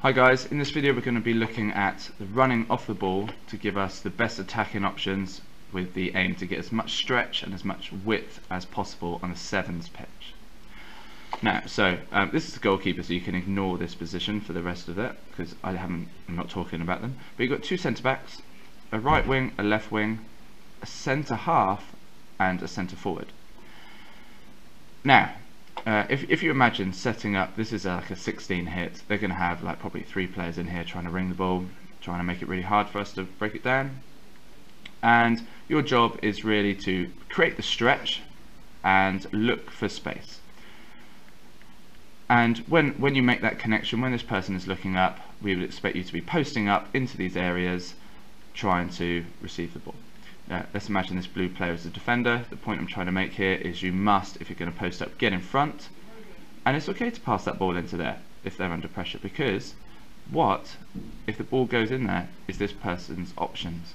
Hi guys, in this video we're going to be looking at the running off the ball to give us the best attacking options with the aim to get as much stretch and as much width as possible on a sevens pitch. Now, this is the goalkeeper, so you can ignore this position for the rest of it because I'm not talking about them. But you've got two centre backs, a right wing, a left wing, a centre half and a centre forward. Now, if you imagine setting up, this is like a 16 hit, they're going to have like probably 3 players in here trying to ring the ball, trying to make it really hard for us to break it down. And your job is really to create the stretch and look for space. And when you make that connection, when this person is looking up, we would expect you to be posting up into these areas, trying to receive the ball. Let's imagine this blue player is a defender. The point I'm trying to make here is you must, if you're going to post up, get in front, and it's okay to pass that ball into there if they're under pressure, because what if the ball goes in there is this person's options.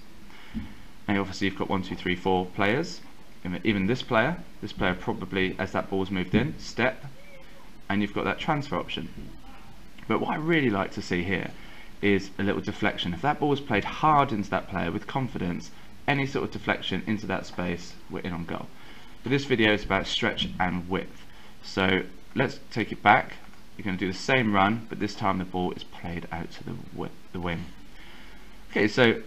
Now obviously you've got 1, 2, 3, 4 players. Even this player probably, as that ball's moved in, step, and you've got that transfer option. But what I really like to see here is a little deflection. If that ball is played hard into that player with confidence, any sort of deflection into that space, we're in on goal. But this video is about stretch and width. So let's take it back. You're going to do the same run, but this time the ball is played out to the wing. Okay, so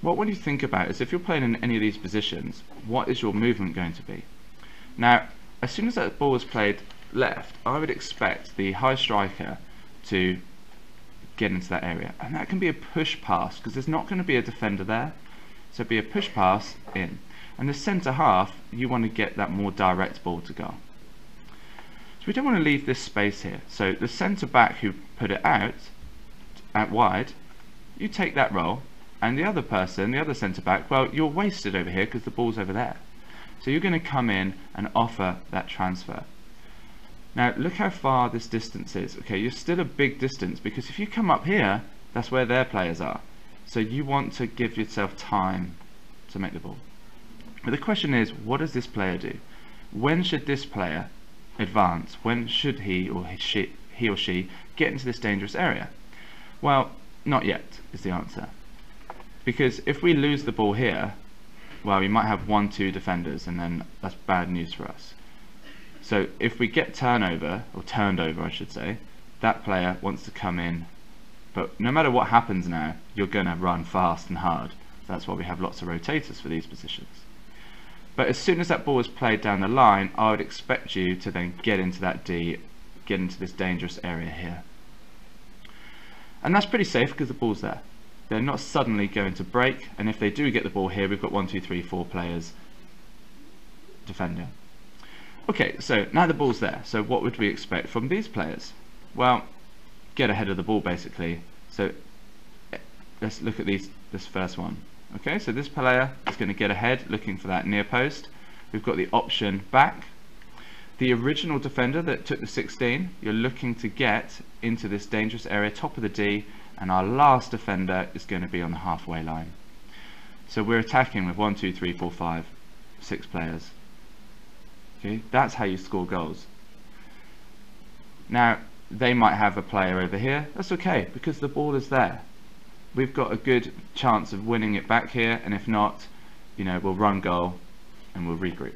what you think about is if you're playing in any of these positions, what is your movement going to be? Now, as soon as that ball is played left, I would expect the high striker to get into that area, and that can be a push pass because there's not going to be a defender there. So it'd be a push pass in, and the centre half, you want to get that more direct ball to go. So we don't want to leave this space here. So the centre back who put it out wide, you take that role, and the other person, the other centre back, well, you're wasted over here because the ball's over there. So you're going to come in and offer that transfer. Now look how far this distance is. Okay, you're still a big distance because if you come up here, that's where their players are. So you want to give yourself time to make the ball. But the question is, what does this player do? When should this player advance? When should he or she get into this dangerous area? Well, not yet is the answer. Because if we lose the ball here, well, we might have 1, 2 defenders, and then that's bad news for us. So if we get turned over I should say, that player wants to come in. But no matter what happens now, you're going to run fast and hard. That's why we have lots of rotators for these positions. But as soon as that ball is played down the line, I would expect you to then get into that D, get into this dangerous area here. And that's pretty safe because the ball's there. They're not suddenly going to break, and if they do get the ball here, we've got 1, 2, 3, 4 players defending. Okay, so now the ball's there. So what would we expect from these players? Well, get ahead of the ball basically. So let's look at this first one. Okay, so this player is going to get ahead looking for that near post. We've got the option back. The original defender that took the 16, you're looking to get into this dangerous area, top of the D, and our last defender is going to be on the halfway line. So we're attacking with 1, 2, 3, 4, 5, 6 players. Okay, that's how you score goals. Now they might have a player over here. That's okay because the ball is there. We've got a good chance of winning it back here, and if not, you know, we'll run goal and we'll regroup.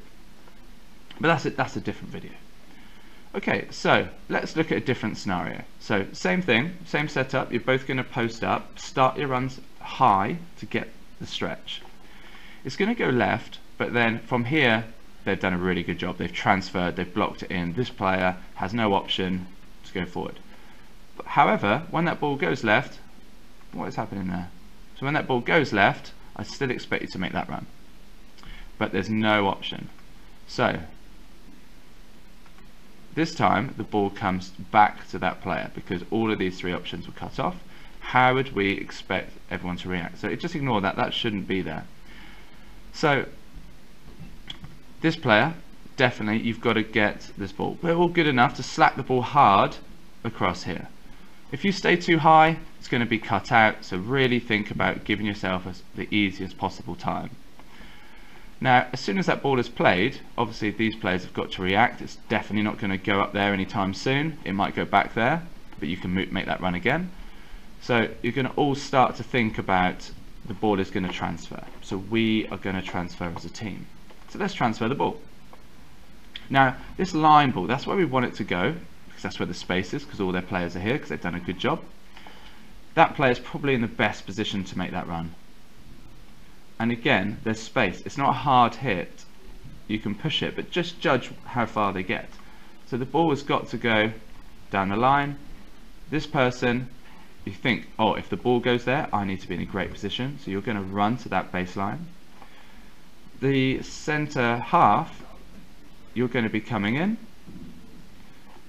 But that's a different video. Okay, so let's look at a different scenario. So same thing, same setup. You're both going to post up, start your runs high to get the stretch. It's going to go left, but then from here they've done a really good job. They've transferred, they've blocked it in. This player has no option to go forward. But however, when that ball goes left, what is happening there? So when that ball goes left, I still expect you to make that run, but there's no option. So this time the ball comes back to that player because all of these 3 options were cut off. How would we expect everyone to react? So just ignore that, that shouldn't be there. So this player, definitely you've got to get this ball. We're all good enough to slap the ball hard across here. If you stay too high, it's going to be cut out, so really think about giving yourself the easiest possible time. Now, as soon as that ball is played, obviously these players have got to react. It's definitely not going to go up there anytime soon. It might go back there, but you can make that run again. So you're going to all start to think about the ball is going to transfer. So we are going to transfer as a team. So let's transfer the ball. Now this line ball, that's where we want it to go, because that's where the space is, because all their players are here, because they've done a good job. That player is probably in the best position to make that run. And again, there's space. It's not a hard hit. You can push it, but just judge how far they get. So the ball has got to go down the line. This person, you think, oh, if the ball goes there, I need to be in a great position. So you're going to run to that baseline. The center half, you're going to be coming in.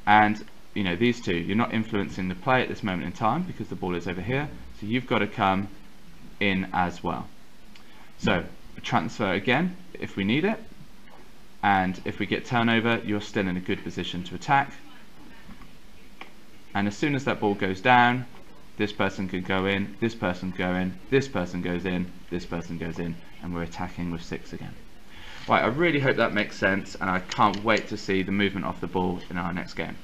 And you know, these two, you're not influencing the play at this moment in time because the ball is over here. So you've got to come in as well. So transfer again if we need it, and if we get turnover, you're still in a good position to attack. And as soon as that ball goes down, this person can go in, this person go in, this person goes in, this person goes in, and we're attacking with 6 again. Right, I really hope that makes sense, and I can't wait to see the movement of the ball in our next game.